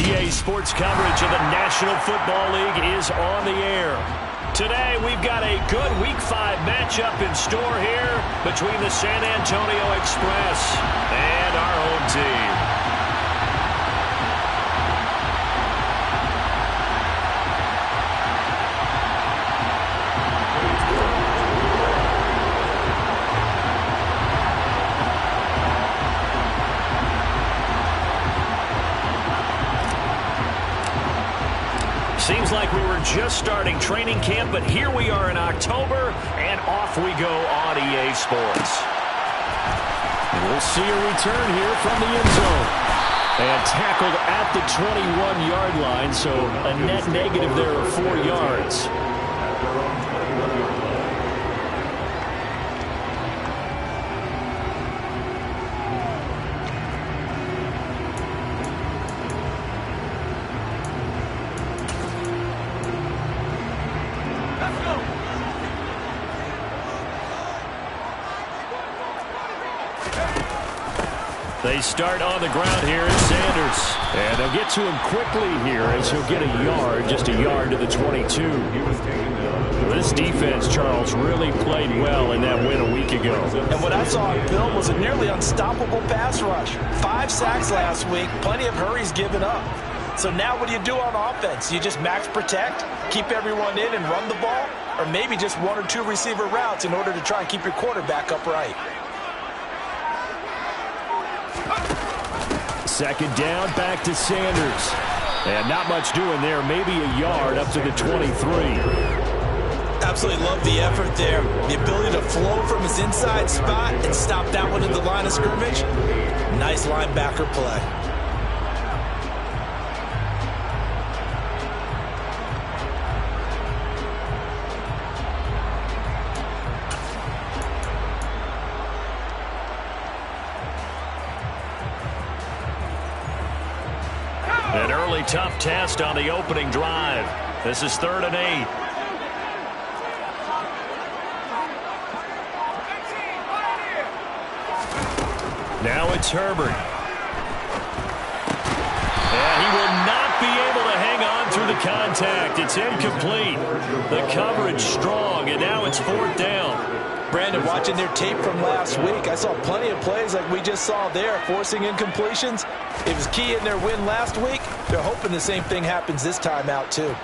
EA Sports coverage of the National Football League is on the air. Today, we've got a good Week 5 matchup in store here between the San Antonio Express and our home team. Seems like we were just starting training camp, but here we are in October, and off we go on EA Sports. And we'll see a return here from the end zone. And tackled at the 21-yard line, so a net negative there of 4 yards. They start on the ground here at Sanders. And they'll get to him quickly here as he'll get a yard, just a yard to the 22. This defense, Charles, really played well in that win a week ago. And what I saw on film was a nearly unstoppable pass rush. 5 sacks last week, plenty of hurries given up. So now what do you do on offense? You just max protect, keep everyone in and run the ball? Or maybe just 1 or 2 receiver routes in order to try and keep your quarterback upright? Second down, back to Sanders. And not much doing there, maybe a yard up to the 23. Absolutely love the effort there. The ability to flow from his inside spot and stop that one at the line of scrimmage. Nice linebacker play. An early tough test on the opening drive. This is 3rd and 8. Now it's Herbert. And he will not be able to hang on through the contact. It's incomplete. The coverage strong, and now it's 4th down. Brandon, watching their tape from last week, I saw plenty of plays like we just saw there, forcing incompletions. It was key in their win last week. They're hoping the same thing happens this time out, too.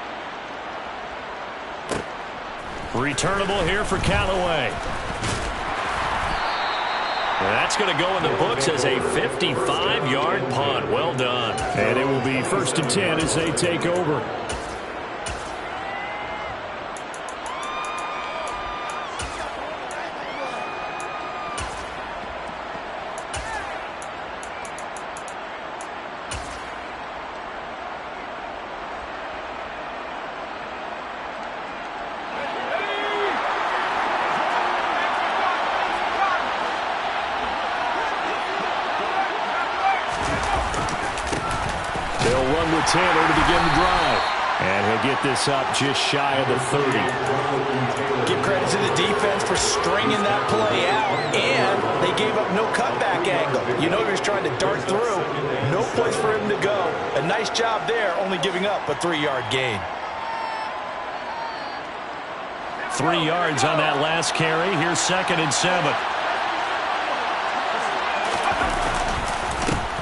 Returnable here for Callaway. That's going to go in the books as a 55-yard punt. Well done. And it will be 1st and 10 as they take over. They'll run with Taylor to begin the drive. And he'll get this up just shy of the 30. Give credit to the defense for stringing that play out, and they gave up no cutback angle. You know he was trying to dart through. No place for him to go. A nice job there, only giving up a 3-yard gain. 3 yards on that last carry. Here's 2nd and 7.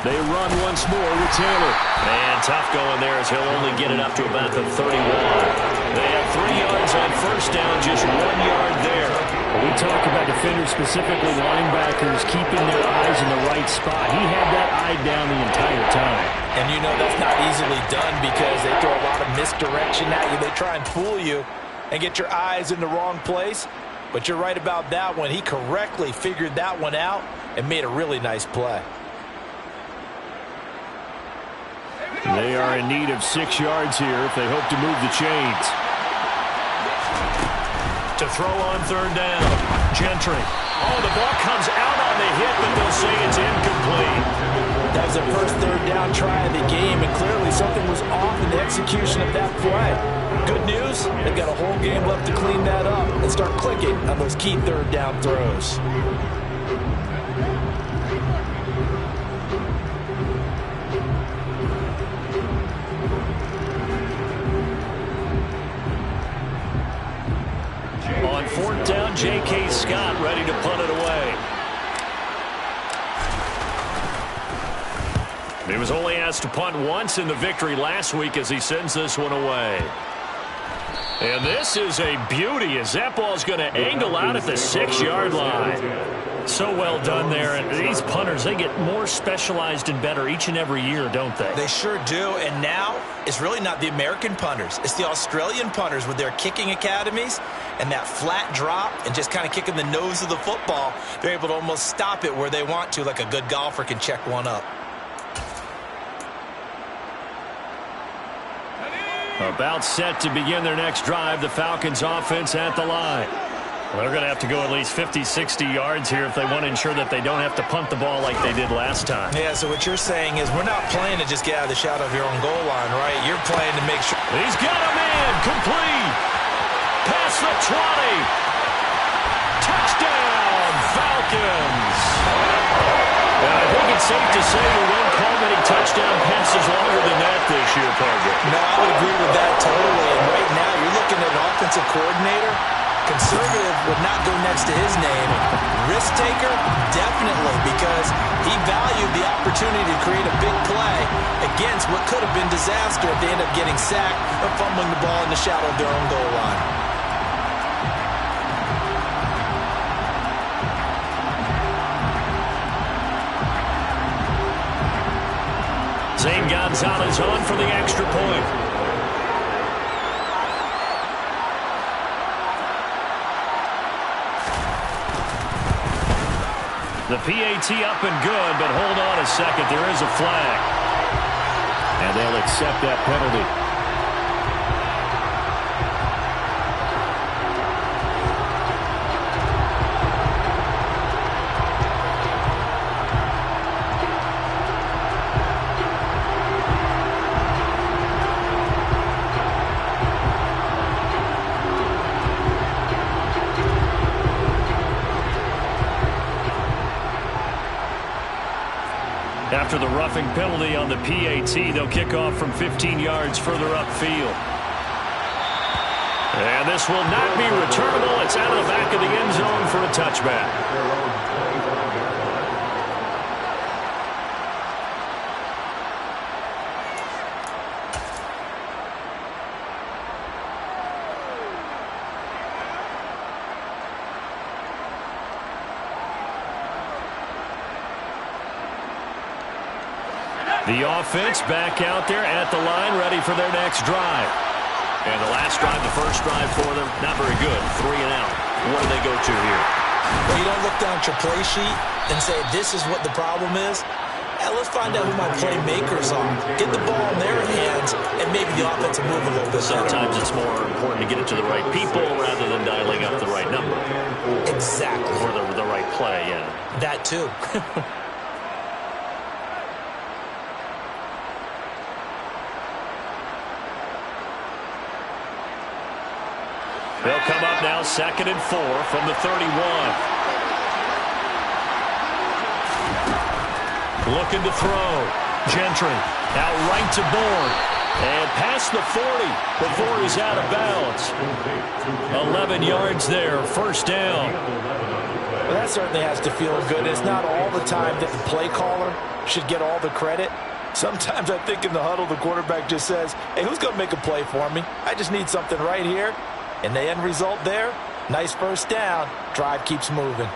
They run once more with Taylor. And tough going there as he'll only get it up to about the 31. They have 3 yards on 1st down, just 1 yard there. We talk about defenders, specifically linebackers, keeping their eyes in the right spot. He had that eye down the entire time. And you know that's not easily done because they throw a lot of misdirection at you. They try and fool you and get your eyes in the wrong place. But you're right about that one. He correctly figured that one out and made a really nice play. They are in need of 6 yards here if they hope to move the chains. To throw on 3rd down, Gentry. Oh, the ball comes out on the hit, but they'll say it's incomplete. That was their first 3rd down try of the game, and clearly something was off in the execution of that play. Good news, they've got a whole game left to clean that up and start clicking on those key 3rd down throws. J.K. Scott ready to punt it away. He was only asked to punt once in the victory last week as he sends this one away. And this is a beauty as that ball's going to angle out at the 6-yard line. So well done there. And these punters, they get more specialized and better each and every year, don't they? They sure do. And now it's really not the American punters. It's the Australian punters with their kicking academies and that flat drop and just kind of kicking the nose of the football. They're able to almost stop it where they want to, like a good golfer can check one up. About set to begin their next drive, the Falcons offense at the line. Well, they're going to have to go at least 50, 60 yards here if they want to ensure that they don't have to punt the ball like they did last time. Yeah, so what you're saying is we're not playing to just get out of the shadow of your own goal line, right? You're playing to make sure. He's got a man, complete. Past the 20. Touchdown, Falcons. And I think it's safe to say we won't call many touchdown passes longer than that this year, Parker. No, I would agree with that totally. And right now, you're looking at an offensive coordinator. Conservative would not go next to his name. Risk taker, definitely, because he valued the opportunity to create a big play against what could have been disaster if they end up getting sacked or fumbling the ball in the shadow of their own goal line. Zane Gonzalez on for the extra point. The PAT up and good, but hold on a second. There is a flag. And they'll accept that penalty. After the roughing penalty on the PAT, they'll kick off from 15 yards further upfield. And this will not be returnable. It's out of the back of the end zone for a touchback. The offense back out there at the line, ready for their next drive. And the last drive, the first drive for them, not very good. 3 and out. What do they go to here? Well, you don't look down at your play sheet and say, this is what the problem is. Yeah, let's find out who my playmakers are. Get the ball in their hands, and maybe the offense will move a little bit better. Sometimes it's more important to get it to the right people rather than dialing up the right number. Exactly. Or the right play, yeah. That too. They'll come up now 2nd and 4 from the 31. Looking to throw. Gentry out right to Bourne. And past the 40 before he's out of bounds. 11 yards there, first down. Well, that certainly has to feel good. It's not all the time that the play caller should get all the credit. Sometimes I think in the huddle, the quarterback just says, hey, who's going to make a play for me? I just need something right here. And the end result there, nice first down. Drive keeps moving.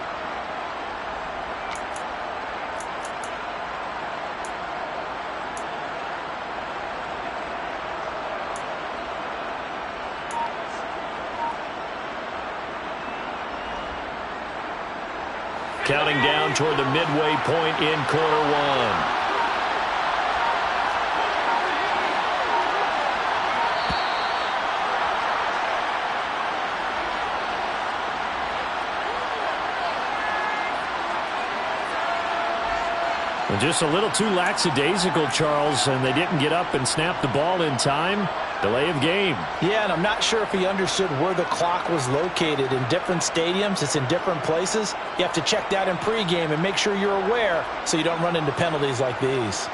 Counting down toward the midway point in quarter one. Just a little too lackadaisical, Charles, and they didn't get up and snap the ball in time. Delay of game. Yeah, and I'm not sure if he understood where the clock was located. In different stadiums, it's in different places. You have to check that in pregame and make sure you're aware so you don't run into penalties like these.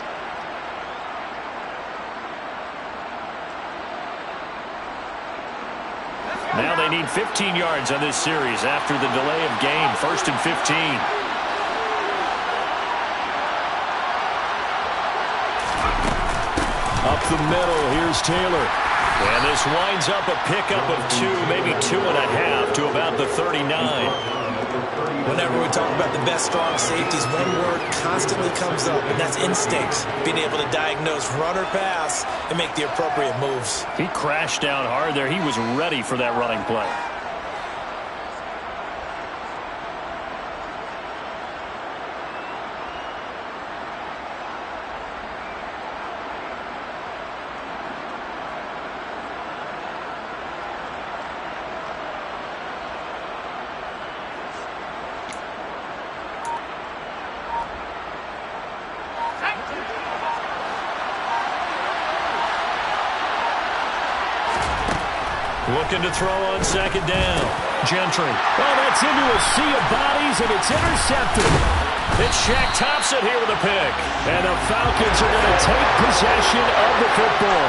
Now they they need 15 yards on this series after the delay of game. 1st and 15. Up the middle, here's Taylor. And this winds up a pickup of 2, maybe 2.5 to about the 39. Whenever we talk about the best strong safeties, one word constantly comes up, and that's instincts. Being able to diagnose run or pass and make the appropriate moves. He crashed down hard there. He was ready for that running play. Looking to throw on 2nd down. Gentry. Oh, that's into a sea of bodies, and it's intercepted. It's Shaq Thompson here with a pick. And the Falcons are going to take possession of the football.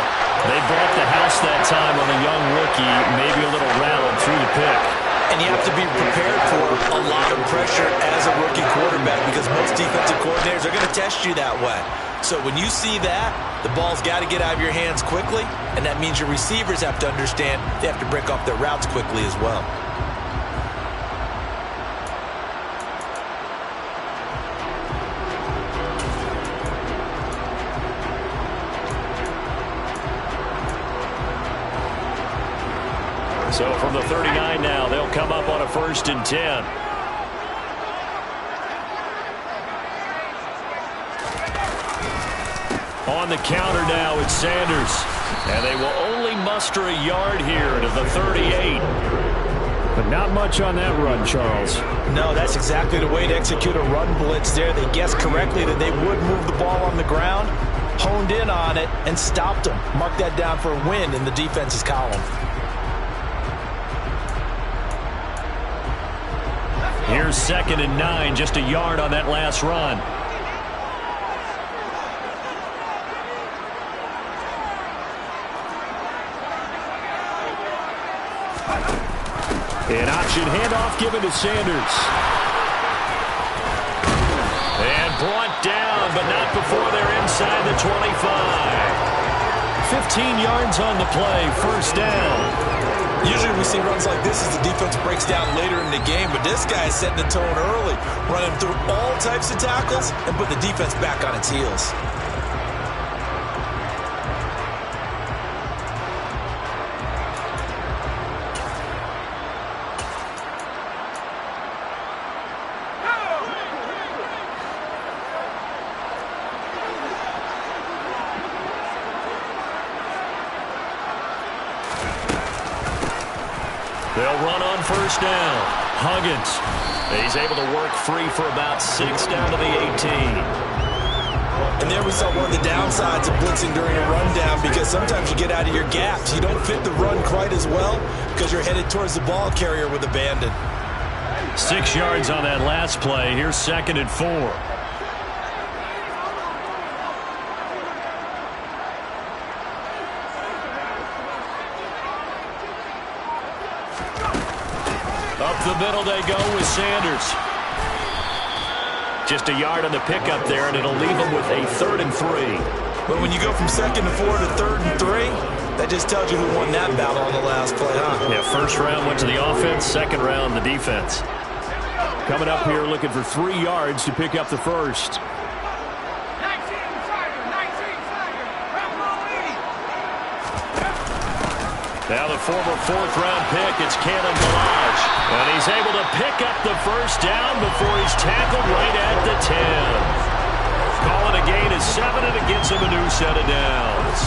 They bought the house that time on a young rookie, maybe a little rattled through the pick. And you have to be prepared for a lot of pressure as a rookie quarterback because most defensive coordinators are going to test you that way. So when you see that, the ball's got to get out of your hands quickly, and that means your receivers have to understand they have to break off their routes quickly as well. So from the 39 now, they'll come up on a 1st and 10. On the counter now, it's Sanders. And they will only muster a yard here to the 38. But not much on that run, Charles. No, that's exactly the way to execute a run blitz there. They guessed correctly that they would move the ball on the ground, honed in on it, and stopped them. Mark that down for a win in the defense's column. Here's 2nd and 9, just a yard on that last run. An option handoff given to Sanders. And brought down, but not before they're inside the 25. 15 yards on the play, 1st down. Usually we see runs like this as the defense breaks down later in the game, but this guy is setting the tone early, running through all types of tackles and put the defense back on its heels. They'll run on 1st down. Huggins. He's able to work free for about 6 down to the 18. And there we saw one of the downsides of blitzing during a rundown because sometimes you get out of your gaps. You don't fit the run quite as well because you're headed towards the ball carrier with abandon. 6 yards on that last play. Here's 2nd and 4. Up the middle they go with Sanders. Just a yard on the pickup there, and it'll leave them with a 3rd and 3. But when you go from 2nd and 4 to 3rd and 3, that just tells you who won that battle on the last play, huh? Yeah, 1st round went to the offense, 2nd round the defense. Coming up here looking for 3 yards to pick up the 1st. Now the former 4th-round pick, it's Kalen Ballage. And he's able to pick up the 1st down before he's tackled right at the 10. Call it a gain of 7, and it gets him a new set of downs.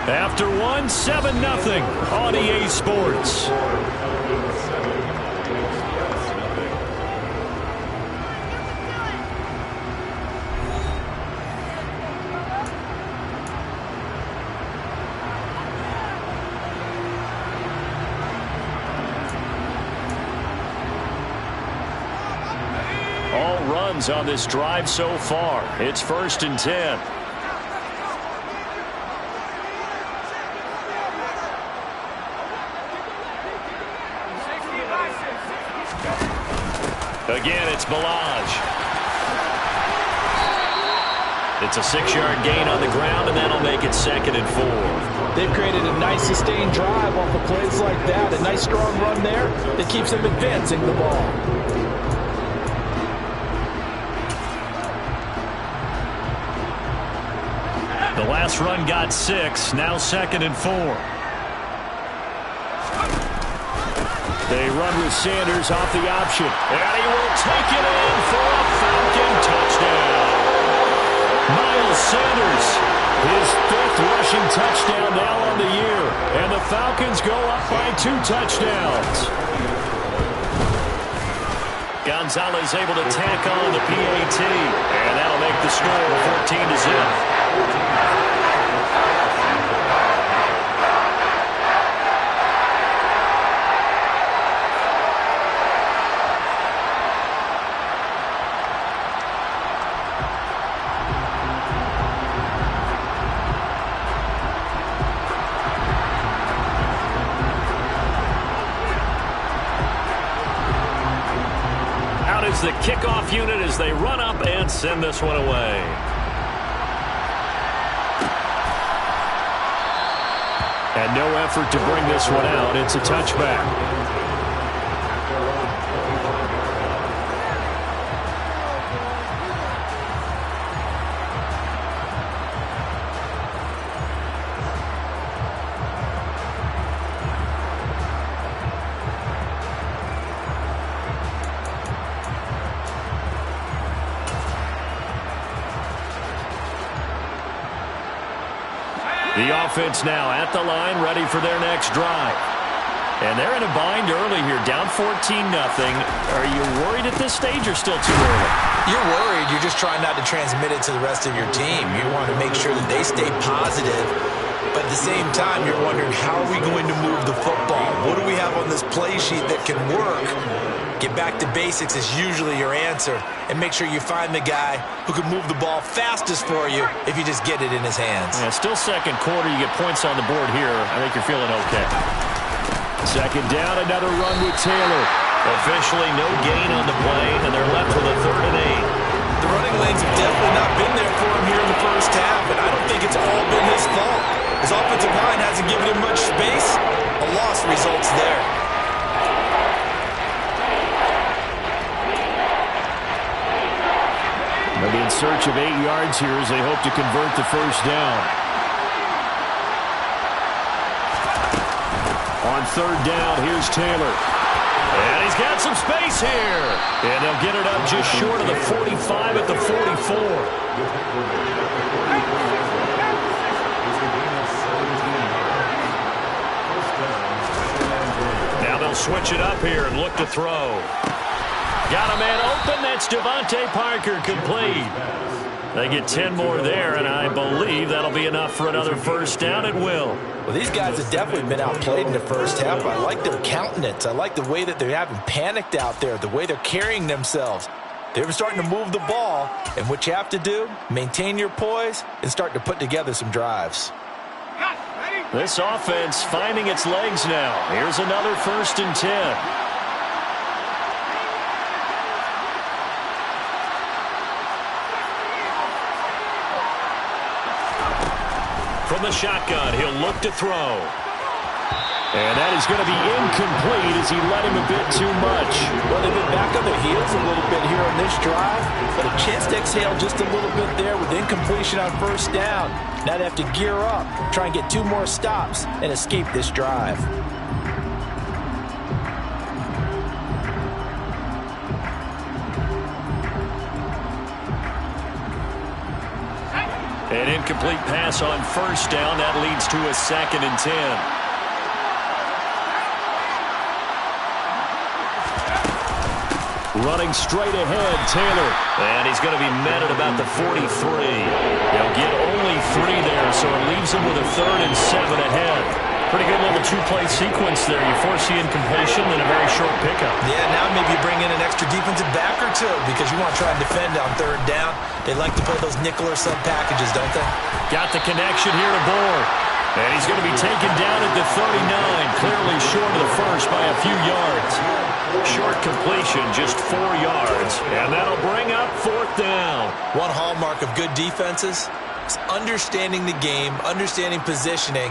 After one, 7-0 on EA Sports. runs on this drive so far. It's 1st and 10. Again, it's Ballage. It's a 6-yard gain on the ground, and that'll make it 2nd and 4. They've created a nice sustained drive off of plays like that. A nice strong run there that keeps them advancing the ball. The last run got 6, now 2nd and 4. They run with Sanders off the option. And he will take it in for a Falcon touchdown. Miles Sanders, his 5th rushing touchdown now on the year. And the Falcons go up by 2 touchdowns. Gonzalez able to tack on the PAT. And that'll make the score 14-0. The kickoff unit as they run up and send this one away. And no effort to bring this one out. It's a touchback. The offense now at the line, ready for their next drive. And they're in a bind early here, down 14-0. Are you worried at this stage or still too early? You're worried. You're just trying not to transmit it to the rest of your team. You want to make sure that they stay positive. But at the same time, you're wondering, how are we going to move the football? What do we have on this play sheet that can work? Get back to basics is usually your answer. And make sure you find the guy who can move the ball fastest for you if you just get it in his hands. Yeah, still second quarter. You get points on the board here. I think you're feeling okay. 2nd down, another run with Taylor. Officially no gain on the play, and they're left with a 3rd and 8. The running lanes have definitely not been there for him here in the first half, and I don't think it's all been his fault. His offensive line hasn't given him much space. A loss results there. They'll be in search of 8 yards here as they hope to convert the 1st down. On 3rd down, here's Taylor. And he's got some space here. And they'll get it up just short of the 45 at the 44. Now they'll switch it up here and look to throw. Got a man open. That's Devontae Parker, complete. They get 10 more there, and I believe that'll be enough for another 1st down at will. Well, these guys have definitely been outplayed in the first half. I like their countenance. I like the way that they haven't panicked out there, the way they're carrying themselves. They're starting to move the ball, and what you have to do, maintain your poise and start to put together some drives. This offense finding its legs now. Here's another 1st and 10. From the shotgun, he'll look to throw. And that is going to be incomplete as he let him a bit too much. Well, they've been back on their heels a little bit here on this drive, but a chance to exhale just a little bit there with incompletion on 1st down. Now they have to gear up, try and get 2 more stops, and escape this drive. An incomplete pass on 1st down. That leads to a 2nd and 10. Running straight ahead, Taylor. And he's going to be met at about the 43. They'll get only 3 there, so it leaves them with a 3rd and 7 ahead. Pretty good little two-play sequence there. You force the incompletion and a very short pickup. Yeah, now maybe you bring in an extra defensive back or two because you want to try and defend on third down. They like to play those nickel or sub packages, don't they? Got the connection here to Board. And he's going to be taken down at the 39, clearly short of the first by a few yards. Short completion, just 4 yards. And that'll bring up fourth down. One hallmark of good defenses is understanding the game, understanding positioning,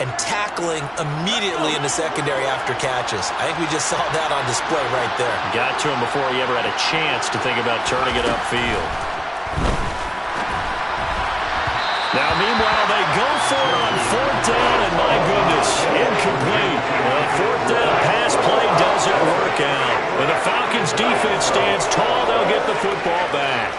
and tackling immediately in the secondary after catches. I think we just saw that on display right there. Got to him before he ever had a chance to think about turning it upfield. Now, meanwhile, they go for it on fourth down, and my goodness, incomplete. The fourth down pass play doesn't work out. And the Falcons' defense stands tall. They'll get the football back.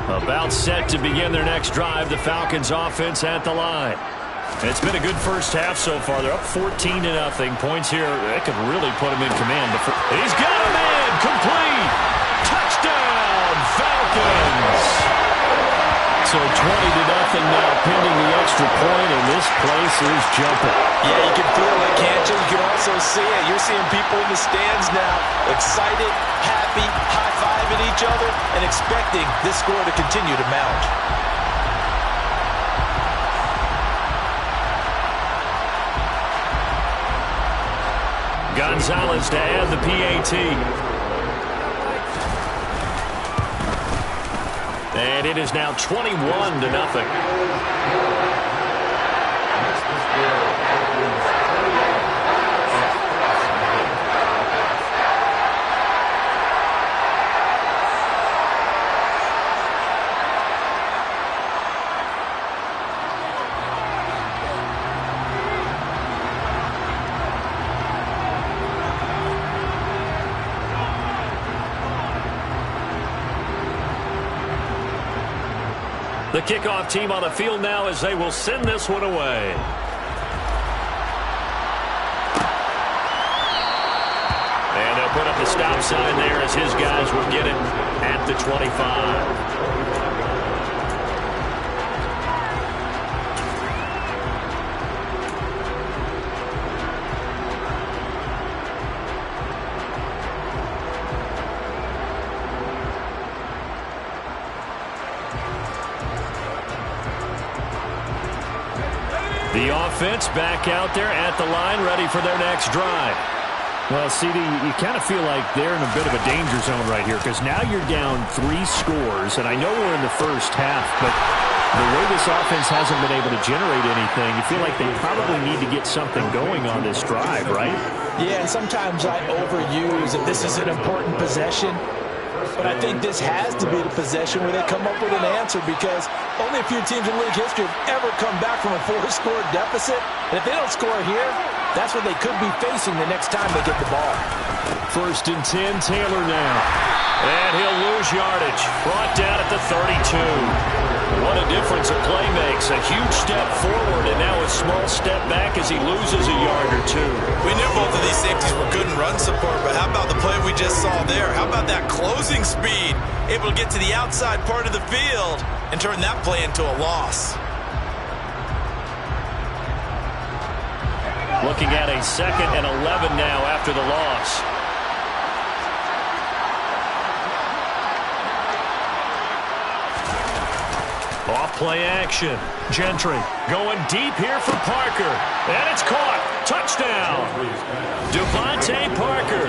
About set to begin their next drive, the Falcons offense at the line. It's been a good first half so far. They're up 14-0. Points here, that could really put him in command. He's got him in, complete. Touchdown, Falcons. So 20-0 now pending the extra point, and this place is jumping. Yeah, you can feel it, can't you? You can also see it. You're seeing people in the stands now, excited, happy, high-fiving each other, and expecting this score to continue to mount. Gonzalez to add the PAT. And it is now 21-0. The kickoff team on the field now as they will send this one away. And they'll put up the stop sign there as his guys will get it at the 25. The offense back out there at the line, ready for their next drive. Well, CD, you kind of feel like they're in a bit of a danger zone right here because now you're down 3 scores, and I know we're in the first half, but the way this offense hasn't been able to generate anything, you feel like they probably need to get something going on this drive, right? Yeah, and sometimes I overuse that this is an important possession. But I think this has to be the possession where they come up with an answer because only a few teams in league history have ever come back from a 4-score deficit. And if they don't score here, that's what they could be facing the next time they get the ball. 1st and 10, Taylor now. And he'll lose yardage. Brought down at the 32. What a difference a play makes. A huge step forward and now a small step back as he loses a yard or 2. We knew both of these safeties were good in run support, but how about the play we just saw there? How about that closing speed? Able to get to the outside part of the field and turn that play into a loss. Looking at a 2nd and 11 now after the loss. Off play action. Gentry going deep here for Parker. And it's caught. Touchdown. Devontae Parker.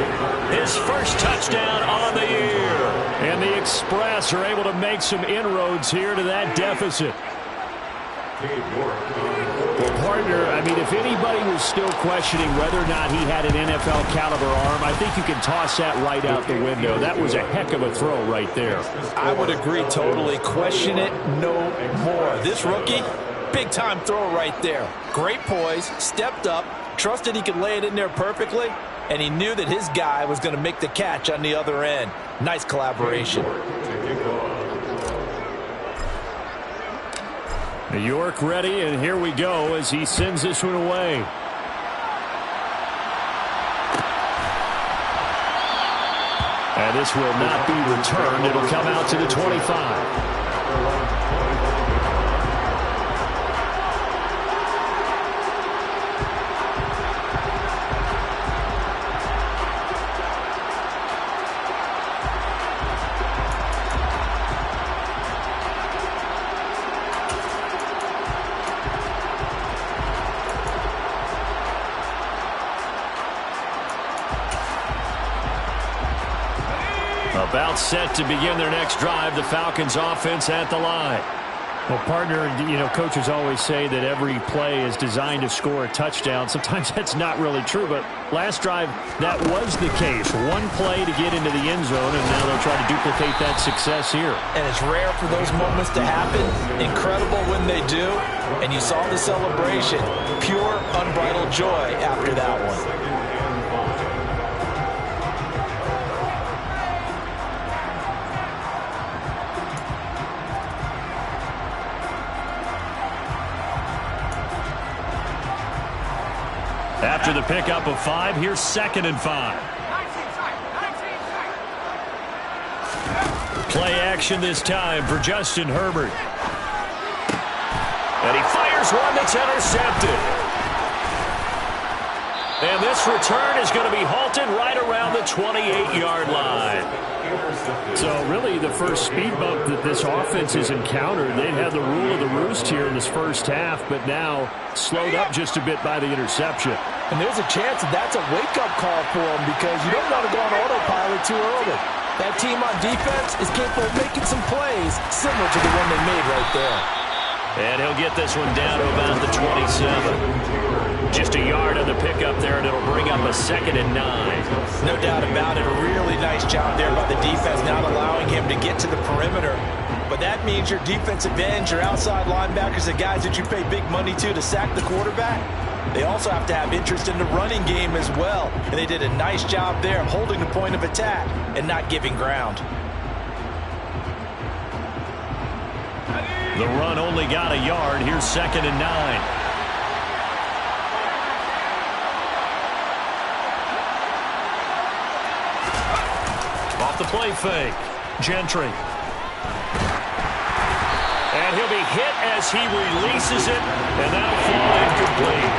His first touchdown on the year. And the Express are able to make some inroads here to that deficit. Well, partner, I mean, if anybody was still questioning whether or not he had an NFL caliber arm, I think you can toss that right out the window. That was a heck of a throw right there. I would agree totally. Question it no more. This rookie, big-time throw right there. Great poise, stepped up, trusted he could lay it in there perfectly, and he knew that his guy was going to make the catch on the other end. Nice collaboration. York ready, and here we go as he sends this one away. And this will not be returned. It'll come out to the 25. About set to begin their next drive, the Falcons offense at the line. Well, partner, coaches always say that every play is designed to score a touchdown. Sometimes that's not really true, but last drive, that was the case. One play to get into the end zone, and now they'll try to duplicate that success here. And it's rare for those moments to happen. Incredible when they do. And you saw the celebration. Pure, unbridled joy after that one. After the pickup of 5, here's 2nd and 5. Play action this time for Justin Herbert. And he fires one that's intercepted. And this return is going to be halted right around the 28-yard line. So really the first speed bump that this offense has encountered, they've had the rule of the roost here in this first half, but now slowed up just a bit by the interception. And there's a chance that that's a wake-up call for them because you don't want to go on autopilot too early. That team on defense is capable of making some plays similar to the one they made right there. And he'll get this one down to about the 27. Just a yard on the pickup there, and it'll bring up a 2nd and 9. No doubt about it. A really nice job there by the defense, not allowing him to get to the perimeter. But that means your defensive ends, your outside linebackers, the guys that you pay big money to sack the quarterback, they also have to have interest in the running game as well. And they did a nice job there of holding the point of attack and not giving ground. The run only got a yard. Here's 2nd and 9. Off the play fake. Gentry. And he'll be hit as he releases it, and that'll fall incomplete.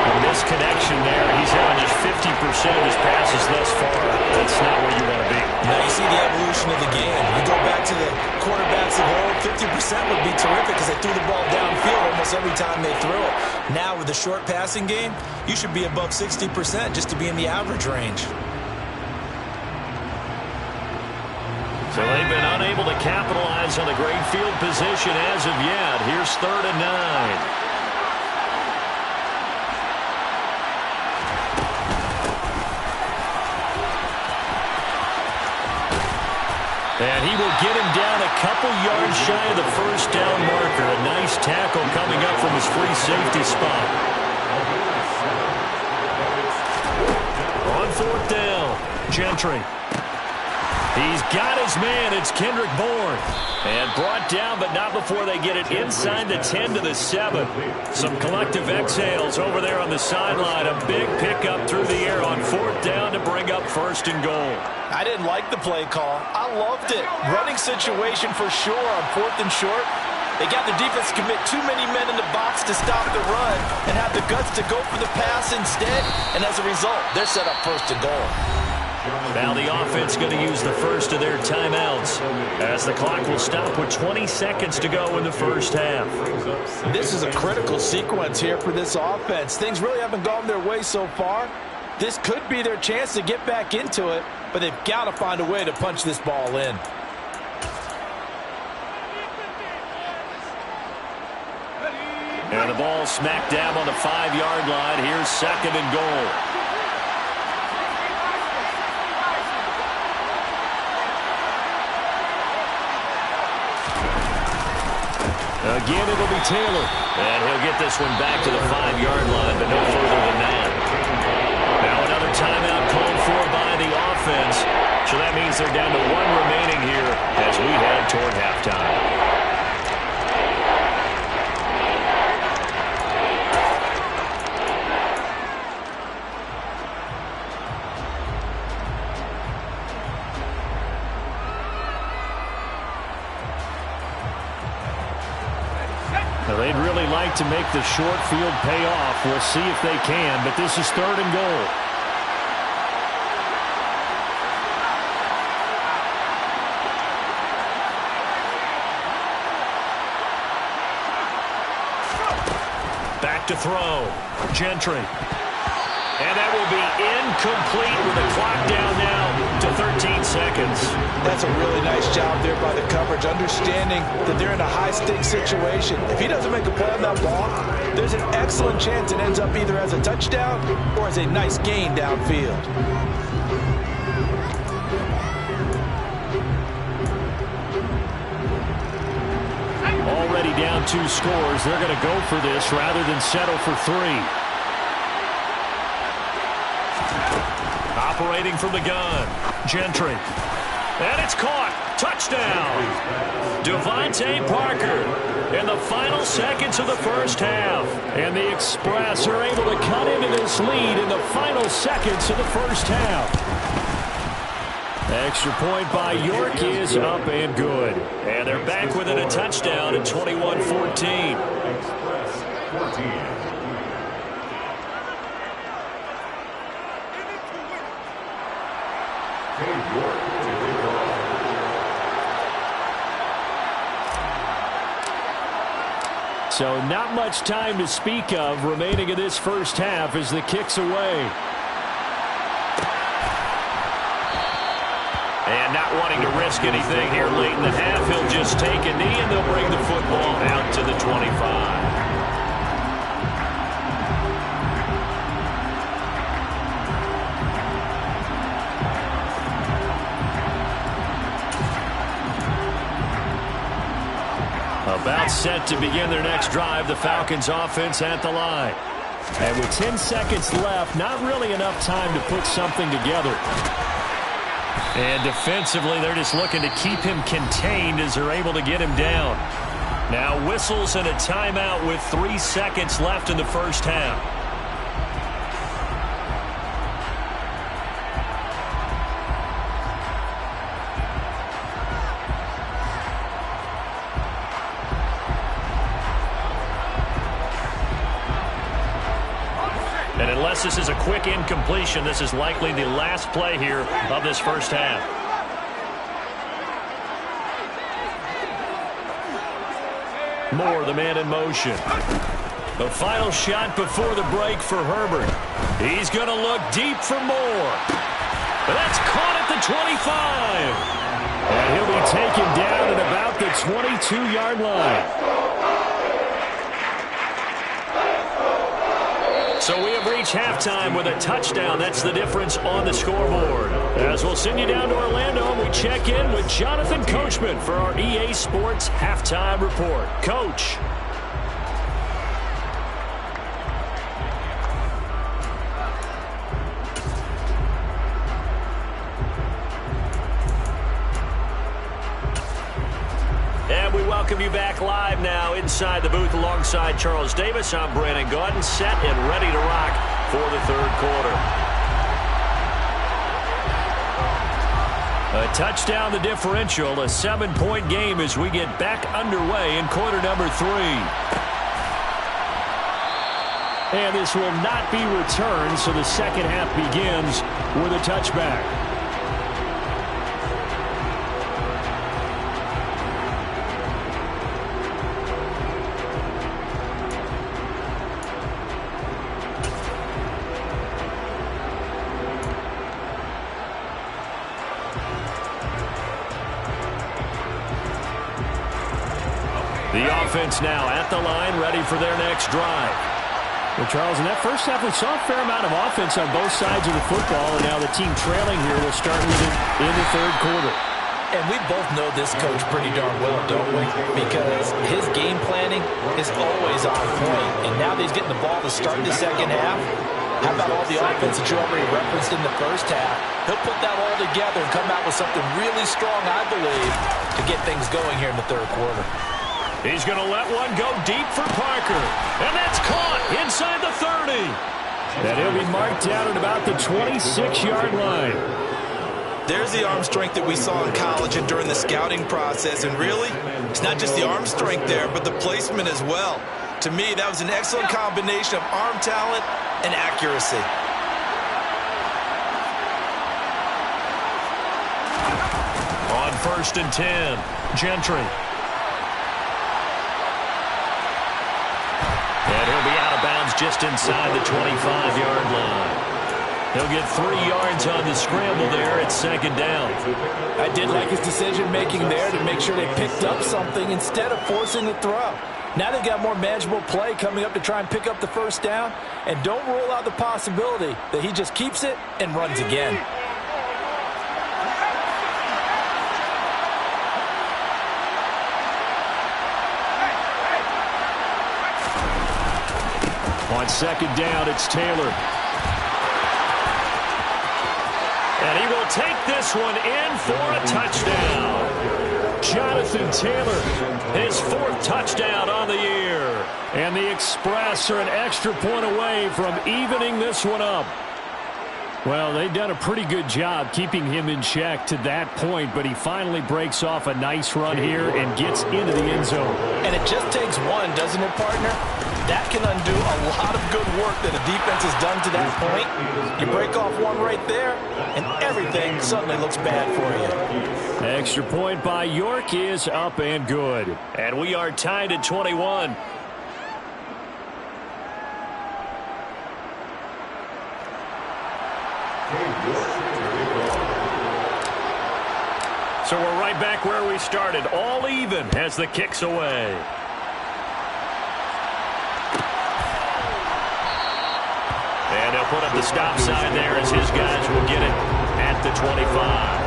A misconnection there. He's having just 50% of his passes thus far. That's not where you want to be. Now you see the evolution of the game. You go back to the quarterbacks of old, 50% would be terrific because they threw the ball downfield almost every time they threw it. Now with the short passing game, you should be above 60% just to be in the average range. So they've been unable to capitalize on the great field position as of yet. Here's 3rd and 9. And he will get him down a couple yards shy of the first down marker. A nice tackle coming up from his free safety spot. On 4th down, Gentry. He's got his man. It's Kendrick Bourne. And brought down, but not before they get it inside the 10 to the 7. Some collective exhales over there on the sideline. A big pickup through the air on 4th down to bring up 1st and goal. I didn't like the play call. I loved it. Running situation for sure on 4th and short. They got the defense to commit too many men in the box to stop the run and have the guts to go for the pass instead. And as a result, they're set up 1st and goal. Now the offense going to use the first of their timeouts as the clock will stop with 20 seconds to go in the first half. This is a critical sequence here for this offense. Things really haven't gone their way so far. This could be their chance to get back into it, but they've got to find a way to punch this ball in. And the ball smack dab on the 5-yard line. Here's 2nd and goal. Again, it'll be Taylor. And he'll get this one back to the 5-yard line, but no further than that. Now another timeout called for by the offense. So that means they're down to 1 remaining here as we head toward halftime. like to make the short field pay off. We'll see if they can, but this is 3rd and goal. Back to throw. Gentry. And that will be incomplete with the clock down now to 13 seconds. That's a really nice job there by the coverage, understanding that they're in a high-stakes situation. If he doesn't make a play on that ball, there's an excellent chance it ends up either as a touchdown or as a nice gain downfield. Already down 2 scores. They're going to go for this rather than settle for 3. Operating from the gun. Gentry. And it's caught. Touchdown. Devontae Parker in the final seconds of the first half. And the Express are able to cut into this lead in the final seconds of the first half. Extra point by York is up and good. And they're back within a touchdown at 21-14. So not much time to speak of remaining in this first half as the kick's away. And not wanting to risk anything here late in the half, he'll just take a knee and they'll bring the football out to the 25. About set to begin their next drive, the Falcons offense at the line. And with 10 seconds left, not really enough time to put something together. And defensively, they're just looking to keep him contained as they're able to get him down. Now whistles and a timeout with 3 seconds left in the first half. And unless this is a quick incompletion, this is likely the last play here of this first half. Moore, the man in motion. The final shot before the break for Herbert. He's going to look deep for Moore. But that's caught at the 25. And he'll be taken down at about the 22-yard line. So we have reached halftime with a touchdown. That's the difference on the scoreboard. As we'll send you down to Orlando, and we check in with Jonathan Coachman for our EA Sports Halftime Report. Coach. And we welcome you back live now inside the booth alongside Charles Davis. I'm Brandon Gaudin, set and ready to rock for the third quarter. A touchdown the differential, a 7-point game as we get back underway in quarter number 3. And this will not be returned, so the second half begins with a touchback. The offense now at the line, ready for their next drive. Well, Charles, in that first half, we saw a fair amount of offense on both sides of the football, and now the team trailing here will start with it in the third quarter. And we both know this coach pretty darn well, don't we? Because his game planning is always on point. And now that he's getting the ball to start the second half, how about all the offense that you already referenced in the first half? He'll put that all together and come out with something really strong, I believe, to get things going here in the third quarter. He's going to let one go deep for Parker. And that's caught inside the 30. And he'll be marked down at about the 26-yard line. There's the arm strength that we saw in college and during the scouting process. And really, it's not just the arm strength there, but the placement as well. To me, that was an excellent combination of arm talent and accuracy. On 1st and 10, Gentry. And he'll be out of bounds just inside the 25-yard line. He'll get 3 yards on the scramble there at 2nd down. I did like his decision-making there to make sure they picked up something instead of forcing the throw. Now they've got more manageable play coming up to try and pick up the 1st down. And don't rule out the possibility that he just keeps it and runs again. On 2nd down, it's Taylor. And he will take this one in for a touchdown. Jonathan Taylor, his 4th touchdown on the year. And the Express are an extra point away from evening this one up. Well, they've done a pretty good job keeping him in check to that point, but he finally breaks off a nice run here and gets into the end zone. And it just takes one, doesn't it, partner? That can undo a lot of good work that a defense has done to that point. You break off one right there, and everything suddenly looks bad for you. Extra point by York is up and good. And we are tied at 21. So we're right back where we started, all even as the kick's away. And they'll put up the stop sign there as his guys will get it at the 25.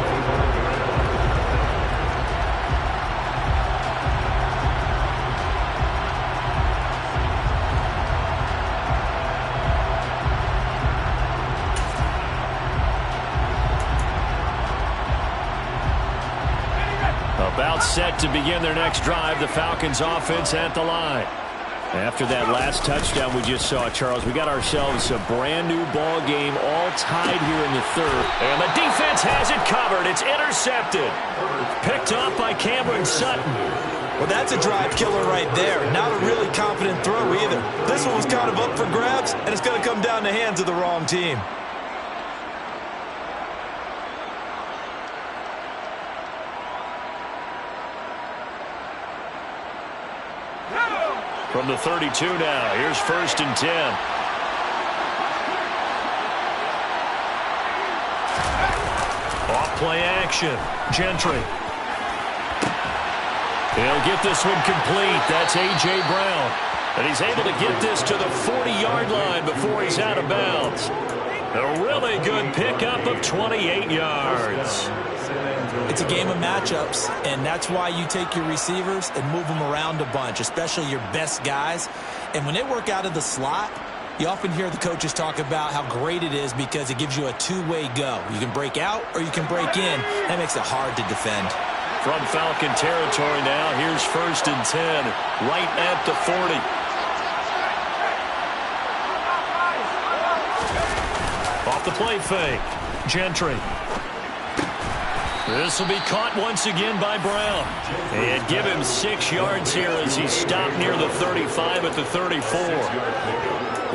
About set to begin their next drive, the Falcons offense at the line. After that last touchdown we just saw, Charles, we got ourselves a brand new ball game, all tied here in the 3rd. And the defense has it covered. It's intercepted. Picked off by Cameron Sutton. Well, that's a drive killer right there. Not a really confident throw either. This one was kind of up for grabs, and it's going to come down the hands of the wrong team. From the 32 now, here's 1st and 10. Off play action, Gentry. He'll get this one complete. That's A.J. Brown. And he's able to get this to the 40-yard line before he's out of bounds. A really good pickup of 28 yards. It's a game of matchups, and that's why you take your receivers and move them around a bunch, especially your best guys. And when they work out of the slot, you often hear the coaches talk about how great it is because it gives you a two-way go. You can break out or you can break in. That makes it hard to defend. From Falcon territory now, here's 1st and 10, right at the 40. Off the play fake, Gentry. This will be caught once again by Brown. And give him 6 yards here as he stopped near the 35 at the 34.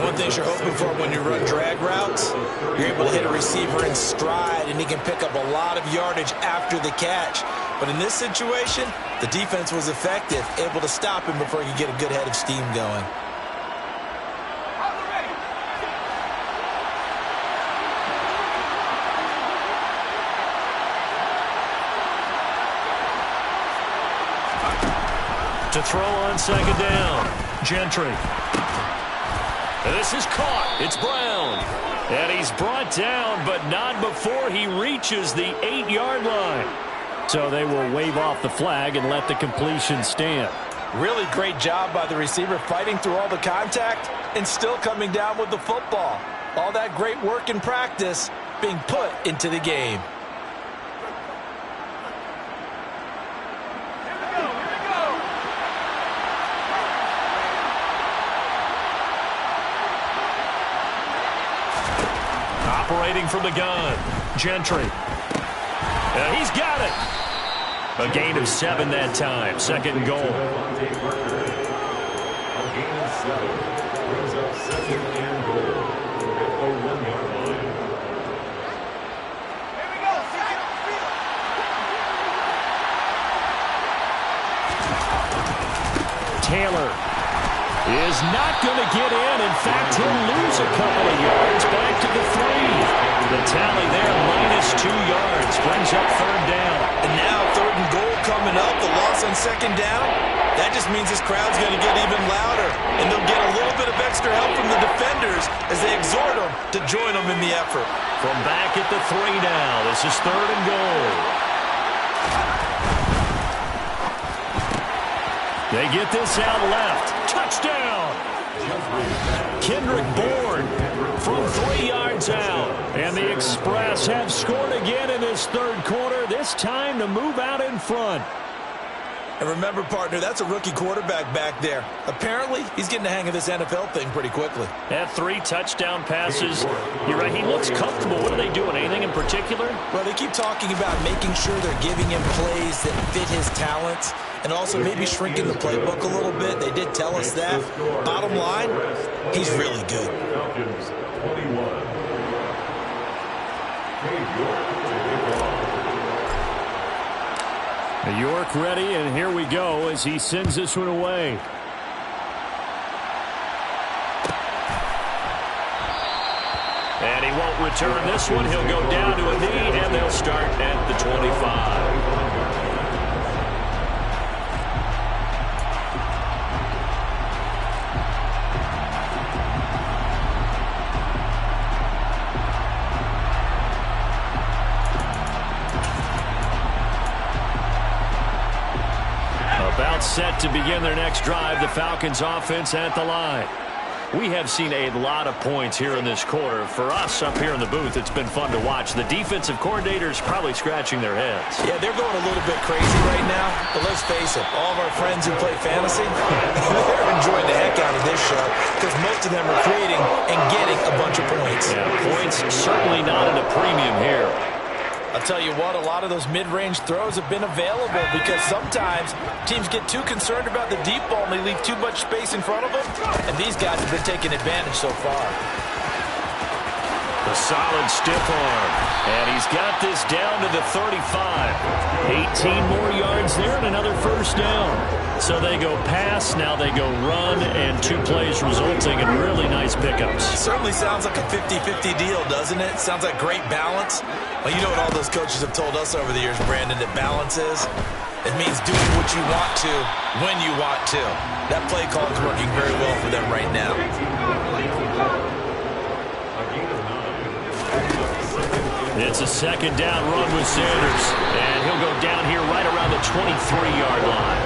One thing you're hoping for when you run drag routes, you're able to hit a receiver in stride, and he can pick up a lot of yardage after the catch. But in this situation, the defense was effective, able to stop him before he could get a good head of steam going. To throw on 2nd down, Gentry. And this is caught. It's Brown. And he's brought down, but not before he reaches the 8-yard line. So they will wave off the flag and let the completion stand. Really great job by the receiver fighting through all the contact and still coming down with the football. All that great work in practice being put into the game. Operating from the gun, Gentry. And he's got it. A gain of 7 that time. 2nd and goal. Brings up second and goal at the 1-yard line. Taylor is not going to get in. In fact, he'll lose a couple of yards back to the 3. The tally there, -2 yards, brings up third down. And now third and goal coming up, the loss on second down. That just means this crowd's going to get even louder, and they'll get a little bit of extra help from the defenders as they exhort them to join them in the effort. From back at the 3 now, this is third and goal. They get this out left. Touchdown! Kendrick Bourne from 3 yards out. And the Express have scored again in this third quarter, this time to move out in front. And remember, partner, that's a rookie quarterback back there. Apparently, he's getting the hang of this NFL thing pretty quickly. Had 3 touchdown passes. You're right, he looks comfortable. What are they doing? Anything in particular? Well, they keep talking about making sure they're giving him plays that fit his talents and also maybe shrinking the playbook a little bit. They did tell us that. Bottom line, he's really good. Falcons 21. York ready, and here we go as he sends this one away. And he won't return this one. He'll go down to a knee, and they'll start at the 25. About set to begin their next drive, the Falcons offense at the line. We have seen a lot of points here in this quarter. For us up here in the booth, it's been fun to watch. The defensive coordinators probably scratching their heads. Yeah, they're going a little bit crazy right now, but let's face it, all of our friends who play fantasy, they're enjoying the heck out of this show because most of them are creating and getting a bunch of points. Yeah, points certainly not at a premium here. I'll tell you what, a lot of those mid-range throws have been available because sometimes teams get too concerned about the deep ball and they leave too much space in front of them, and these guys have been taking advantage so far. A solid stiff arm, and he's got this down to the 35. 18 more yards there and another first down. So they go pass, now they go run, and 2 plays resulting in really nice pickups. Certainly sounds like a 50-50 deal, doesn't it? Sounds like great balance. Well, you know what all those coaches have told us over the years, Brandon, that balance is? It means doing what you want to, when you want to. That play call is working very well for them right now. It's a second down run with Sanders, and he'll go down here right around the 23-yard line.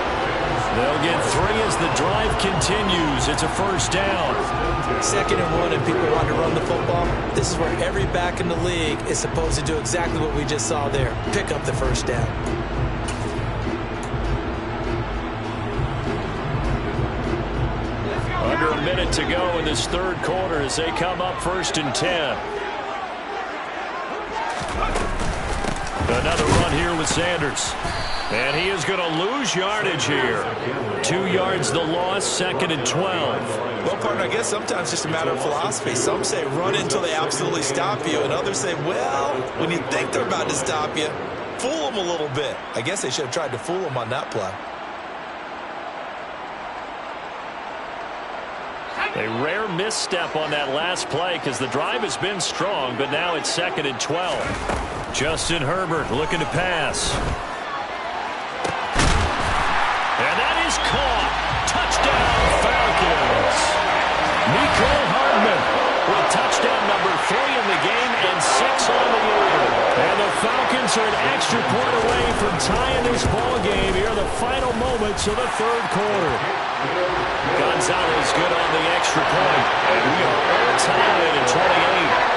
They'll get 3 as the drive continues. It's a first down. 2nd and 1 and people want to run the football. This is where every back in the league is supposed to do exactly what we just saw there. Pick up the first down. Under a minute to go in this third quarter as they come up 1st and 10. Another run here with Sanders. And he is going to lose yardage here. 2 yards the loss, 2nd and 12. Well, partner, I guess sometimes it's just a matter of philosophy. Some say run until they absolutely stop you, and others say, well, when you think they're about to stop you, fool them a little bit. I guess they should have tried to fool them on that play. A rare misstep on that last play because the drive has been strong, but now it's 2nd and 12. Justin Herbert looking to pass. And that is caught. Touchdown, Falcons. Mecole Hardman with touchdown number 3 in the game and 6 on the year. And the Falcons are an extra point away from tying this ball game here in the final moments of the third quarter. Gonzalez good on the extra point. And we are all tied at 28.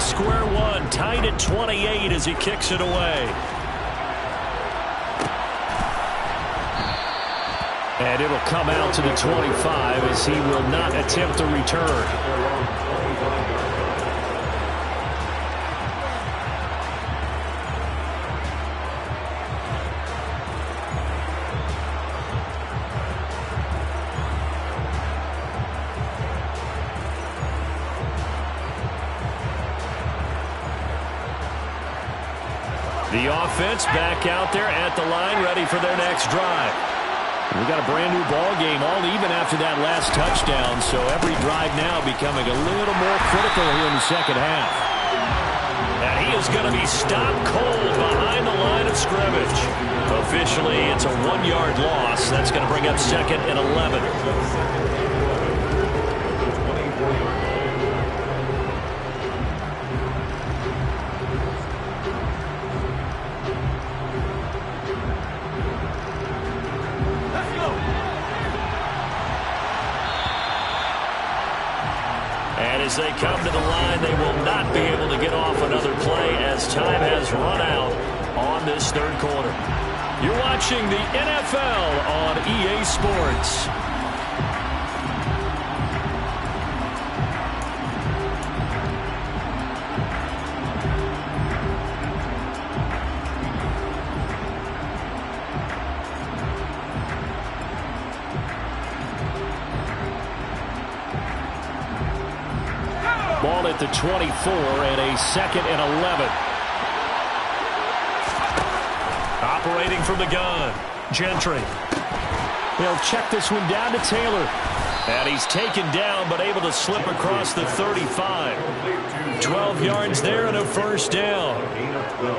square one, tied at 28 as he kicks it away. And it'll come out to the 25 as he will not attempt a return. The offense back out there at the line, ready for their next drive. We got a brand new ball game, all even after that last touchdown, so every drive now becoming a little more critical here in the second half. And he is going to be stopped cold behind the line of scrimmage. Officially, it's a 1-yard loss. That's going to bring up 2nd and 11. As they come to the line, they will not be able to get off another play as time has run out on this third quarter. You're watching the NFL on EA Sports. Ball at the 24 and a 2nd and 11. Operating from the gun, Gentry. He'll check this one down to Taylor. And he's taken down but able to slip across the 35. 12 yards there and a first down.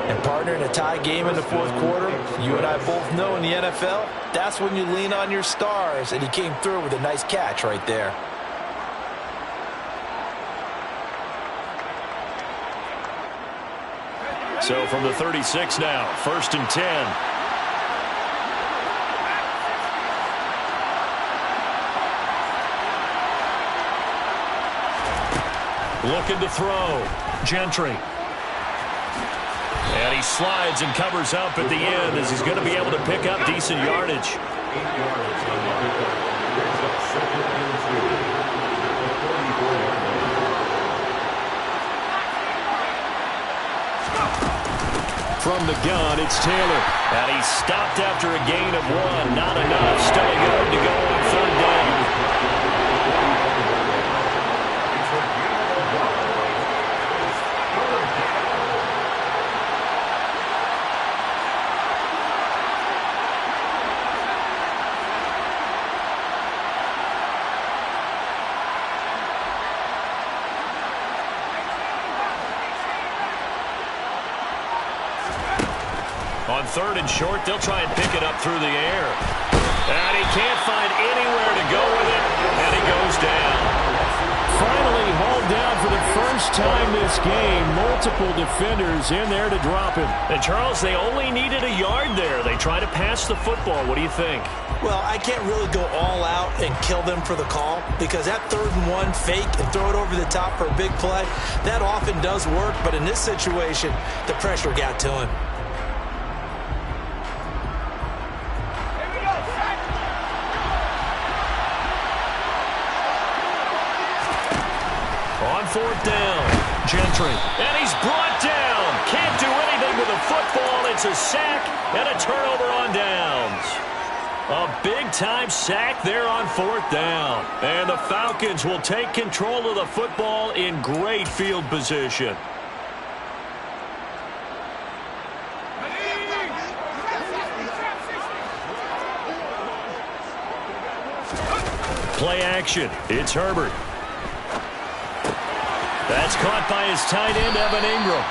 And partner, in a tie game in the fourth quarter, you and I both know in the NFL, that's when you lean on your stars. And he came through with a nice catch right there. So from the 36 now, 1st and 10. Looking to throw. Gentry. And he slides and covers up at the end as he's going to be able to pick up decent yardage. 8 yards. Brings up 2nd and 2. From the gun, it's Taylor. And he's stopped after a gain of 1. Not enough. Still a yard to go on 3rd down. On 3rd and short, they'll try and pick it up through the air. And he can't find anywhere to go with it, and he goes down. Finally hauled down for the first time this game. Multiple defenders in there to drop him. And, Charles, they only needed a yard there. They try to pass the football. What do you think? Well, I can't really go all out and kill them for the call because that 3rd and 1 fake and throw it over the top for a big play, that often does work. But in this situation, the pressure got to him. On 4th down, Gentry. And he's brought down. Can't do anything with the football. It's a sack and a turnover on downs. A big-time sack there on 4th down. And the Falcons will take control of the football in great field position. Play action. It's Herbert. That's caught by his tight end, Evan Ingram.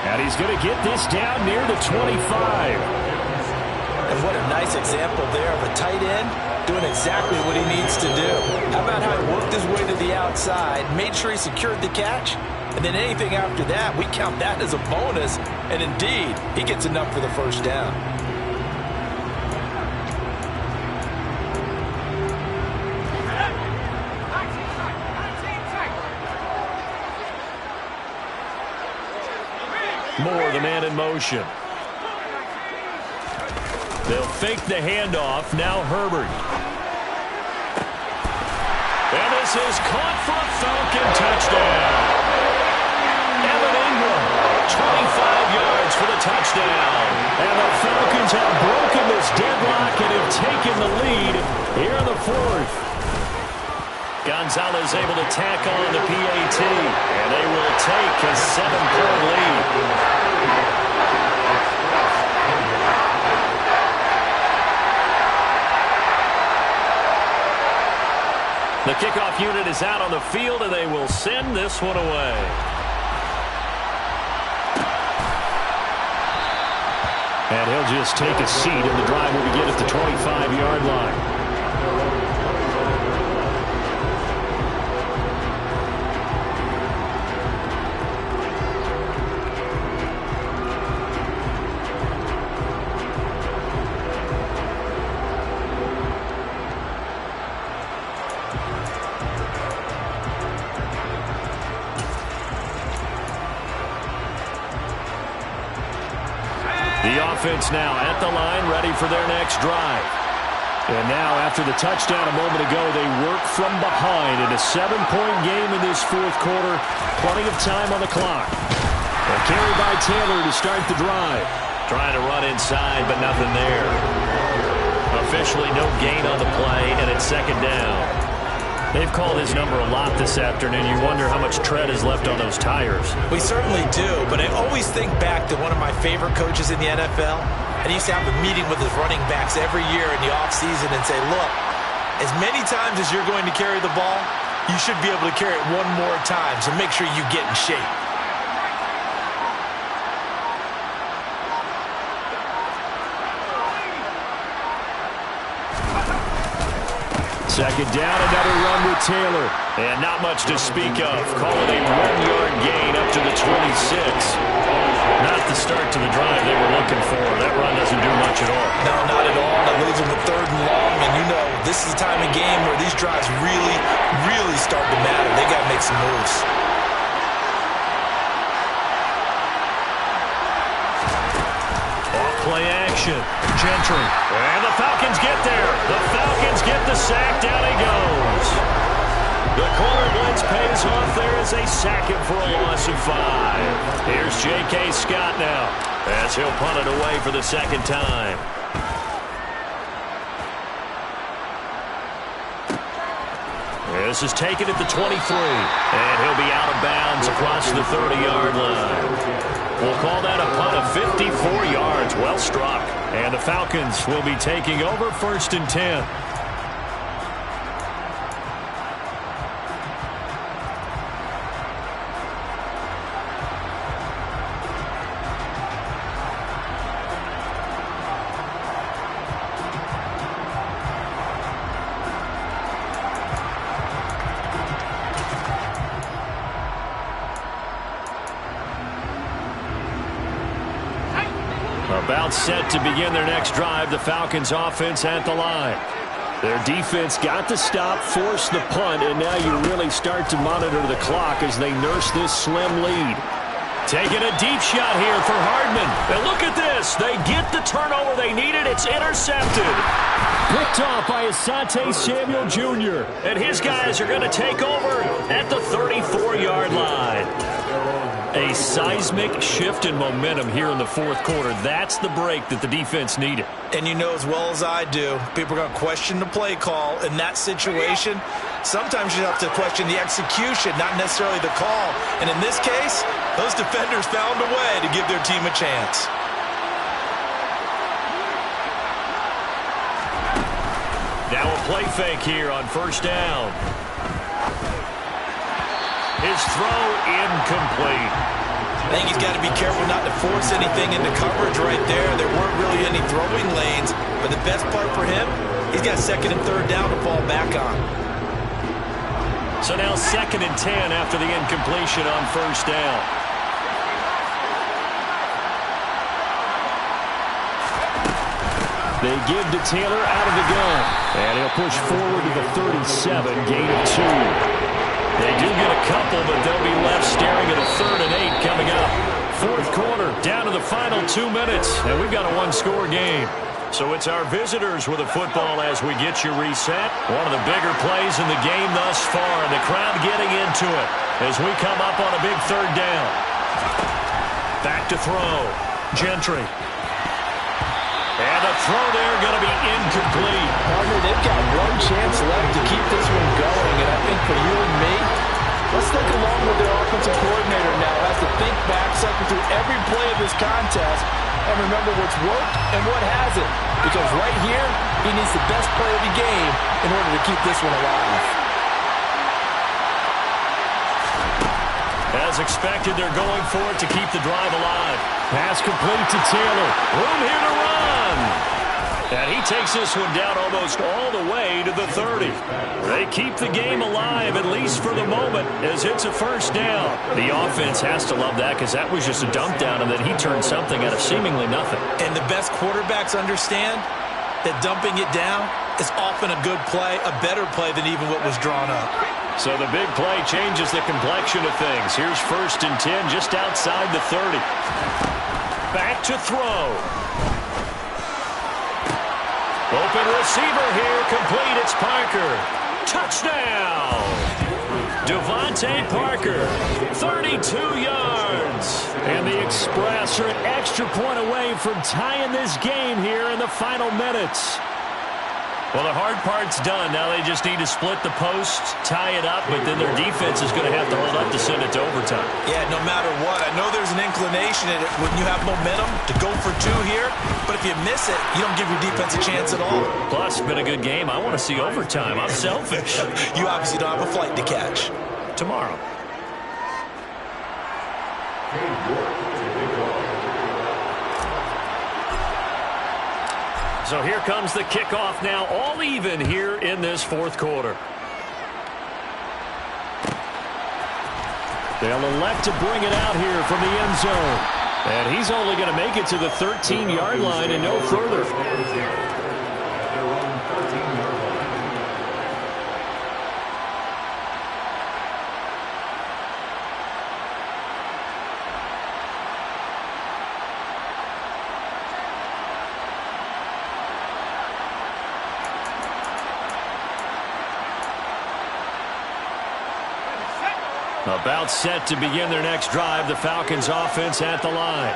And he's going to get this down near the 25. And what a nice example there of a tight end doing exactly what he needs to do. How about how he worked his way to the outside, made sure he secured the catch, and then anything after that, we count that as a bonus. And indeed, he gets enough for the first down. Moore, the man in motion. They'll fake the handoff. Now Herbert. And this is caught for a Falcon touchdown. Evan Ingram, 25 yards for the touchdown. And the Falcons have broken this deadlock and have taken the lead here in the fourth. Gonzalez able to tack on the PAT, and they will take a 7-point lead. The kickoff unit is out on the field, and they will send this one away. And he'll just take a seat, and the drive will begin at the 25-yard line. The offense now at the line, ready for their next drive. And now, after the touchdown a moment ago, they work from behind in a 7-point game in this fourth quarter. Plenty of time on the clock. A carry by Taylor to start the drive. Trying to run inside, but nothing there. Officially no gain on the play, and it's second down. They've called his number a lot this afternoon. You wonder how much tread is left on those tires. We certainly do, but I always think back to one of my favorite coaches in the NFL. And he used to have a meeting with his running backs every year in the offseason and say, look, as many times as you're going to carry the ball, you should be able to carry it one more time, so make sure you get in shape. Second down, another run with Taylor. And not much to speak of. Call it a 1-yard gain up to the 26. Not the start to the drive they were looking for. That run doesn't do much at all. No, not at all. That leaves them with 3rd and long. And you know, this is the time of game where these drives really, really start to matter. They got to make some moves. Play action. Gentry. And the Falcons get there. The Falcons get the sack. Down he goes. The corner blitz pays off there as they sack him for a loss of 5. Here's J.K. Scott now as he'll punt it away for the second time. This is taken at the 23. And he'll be out of bounds across the 30-yard line. We'll call that a punt of 54 yards. Well struck. And the Falcons will be taking over 1st and 10. About set to begin their next drive, the Falcons offense at the line. Their defense got the stop, forced the punt, and now you really start to monitor the clock as they nurse this slim lead. Taking a deep shot here for Hardman. And look at this. They get the turnover they needed. It's intercepted. Picked off by Asante Samuel Jr. And his guys are going to take over at the 34-yard line. A seismic shift in momentum here in the fourth quarter. That's the break that the defense needed. And you know as well as I do, people are going to question the play call in that situation. Sometimes you have to question the execution, not necessarily the call. And in this case, those defenders found a way to give their team a chance. Now a play fake here on 1st down. His throw incomplete. I think he's got to be careful not to force anything into coverage right there. There weren't really any throwing lanes, but the best part for him, he's got 2nd and 3rd down to fall back on. So now 2nd and 10 after the incompletion on 1st down. They give to Taylor out of the gun. And he'll push forward to the 37, gain of 2. They do get a couple, but they'll be left staring at a 3rd and 8 coming up. Fourth quarter, down to the final 2 minutes, and we've got a one-score game. So it's our visitors with the football as we get you reset. One of the bigger plays in the game thus far, and the crowd getting into it as we come up on a big third down. Back to throw. Gentry. And a throw there going to be incomplete. Partner, they've got one chance left to keep this one going, and I think for you and me, let's look along with their offensive coordinator now. Has to think back, cycle through every play of this contest, and remember what's worked and what hasn't. Because right here, he needs the best play of the game in order to keep this one alive. As expected, they're going for it to keep the drive alive. Pass complete to Taylor. Room here to run. And he takes this one down almost all the way to the 30. They keep the game alive, at least for the moment, as it's a first down. The offense has to love that because that was just a dump down, and then he turned something out of seemingly nothing. And the best quarterbacks understand that dumping it down is often a good play, a better play than even what was drawn up. So the big play changes the complexion of things. Here's 1st and 10 just outside the 30. Back to throw. Open receiver here, complete, it's Parker. Touchdown! Devontae Parker, 32 yards. And the Express are an extra point away from tying this game here in the final minutes. Well, the hard part's done. Now they just need to split the post, tie it up, but then their defense is going to have to hold up to send it to overtime. Yeah, no matter what. I know there's an inclination in it when you have momentum to go for two here, but if you miss it, you don't give your defense a chance at all. Plus, it's been a good game. I want to see overtime. I'm selfish. You obviously don't have a flight to catch. Tomorrow. So here comes the kickoff now, all even here in this fourth quarter. They'll elect to bring it out here from the end zone. And he's only going to make it to the 13-yard line and no further. About set to begin their next drive, the Falcons offense at the line.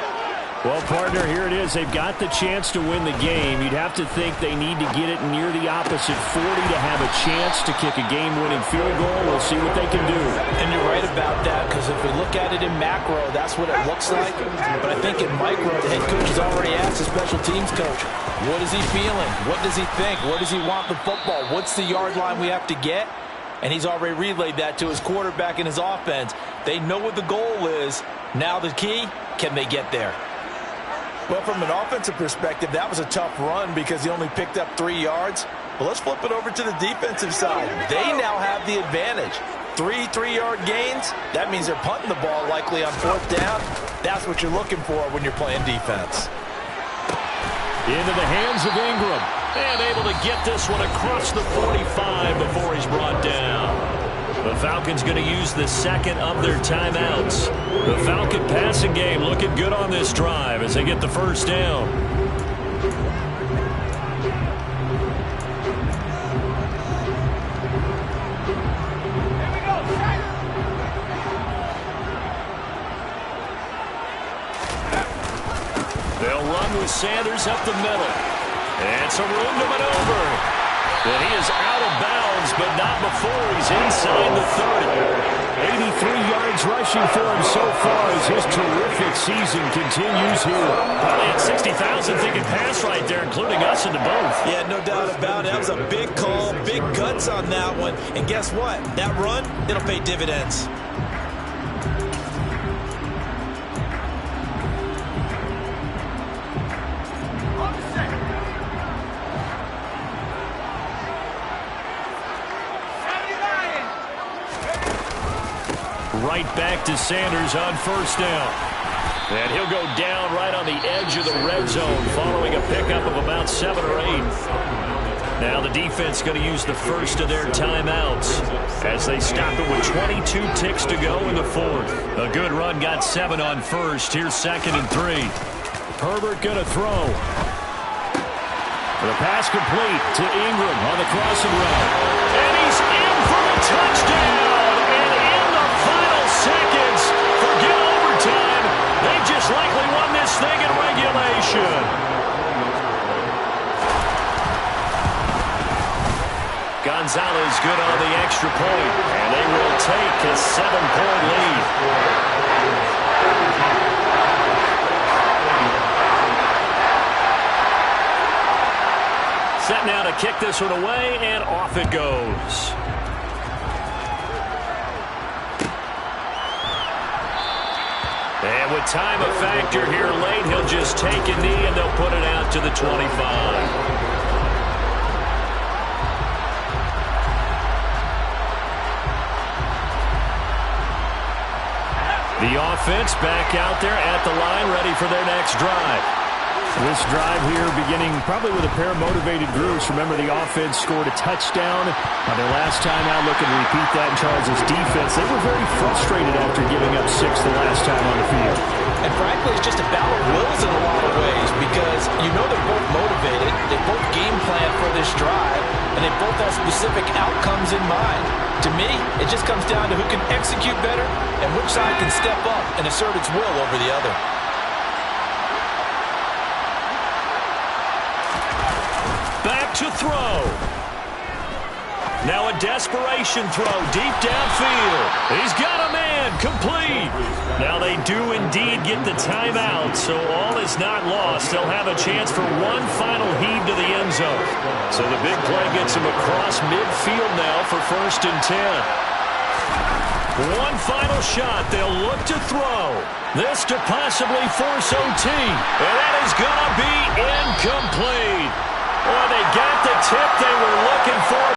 Well, partner, here it is. They've got the chance to win the game. You'd have to think they need to get it near the opposite 40 to have a chance to kick a game-winning field goal. We'll see what they can do. And you're right about that, because if we look at it in macro, that's what it looks like. But I think in micro, the head coach has already asked the special teams coach, what is he feeling? What does he think? Where does he want the football? What's the yard line we have to get? And he's already relayed that to his quarterback and his offense. They know what the goal is. Now the key, can they get there? Well, from an offensive perspective, that was a tough run because he only picked up 3 yards. But let's flip it over to the defensive side. They now have the advantage. 3 3-yard gains, that means they're punting the ball likely on 4th down. That's what you're looking for when you're playing defense. Into the hands of Ingram. And able to get this one across the 45 before he's brought down. The Falcons going to use the second of their timeouts. The Falcon passing game looking good on this drive as they get the first down. They'll run with Sanders up the middle. And some room to maneuver. And he is out of bounds, but not before he's inside the 30. 83 yards rushing for him so far as his terrific season continues here. Probably at 60,000 thinking pass right there, including us in the both. Yeah, no doubt about it. That was a big call, big guts on that one. And guess what? That run, it'll pay dividends. Right back to Sanders on first down. And he'll go down right on the edge of the red zone following a pickup of about 7 or 8. Now the defense going to use the first of their timeouts as they stop it with 22 ticks to go in the fourth. A good run got 7 on first. Here's 2nd and 3. Herbert going to throw. The pass complete to Ingram on the crossing route. And he's in for the touchdown. And in the final seconds, forget overtime. They just likely won this thing in regulation. Gonzalez good on the extra point, and they will take a 7-point lead. Set now to kick this one away, and off it goes. And with time a factor here late, he'll just take a knee, and they'll put it out to the 25. The offense back out there at the line, ready for their next drive. This drive here beginning probably with a pair of motivated groups. Remember, the offense scored a touchdown on their last time out, looking to repeat that in Charles' defense. They were very frustrated after giving up 6 the last time on the field. And frankly, it's just a battle of wills in a lot of ways because you know they're both motivated, they both game plan for this drive, and they both have specific outcomes in mind. To me, it just comes down to who can execute better and which side can step up and assert its will over the other. Back to throw. Now a desperation throw deep downfield. He's got a man, complete. Now they do indeed get the timeout, so all is not lost. They'll have a chance for one final heave to the end zone. So the big play gets him across midfield now for 1st and 10. One final shot. They'll look to throw. This to possibly force OT. And that is going to be incomplete. Boy, they got the tip they were looking for.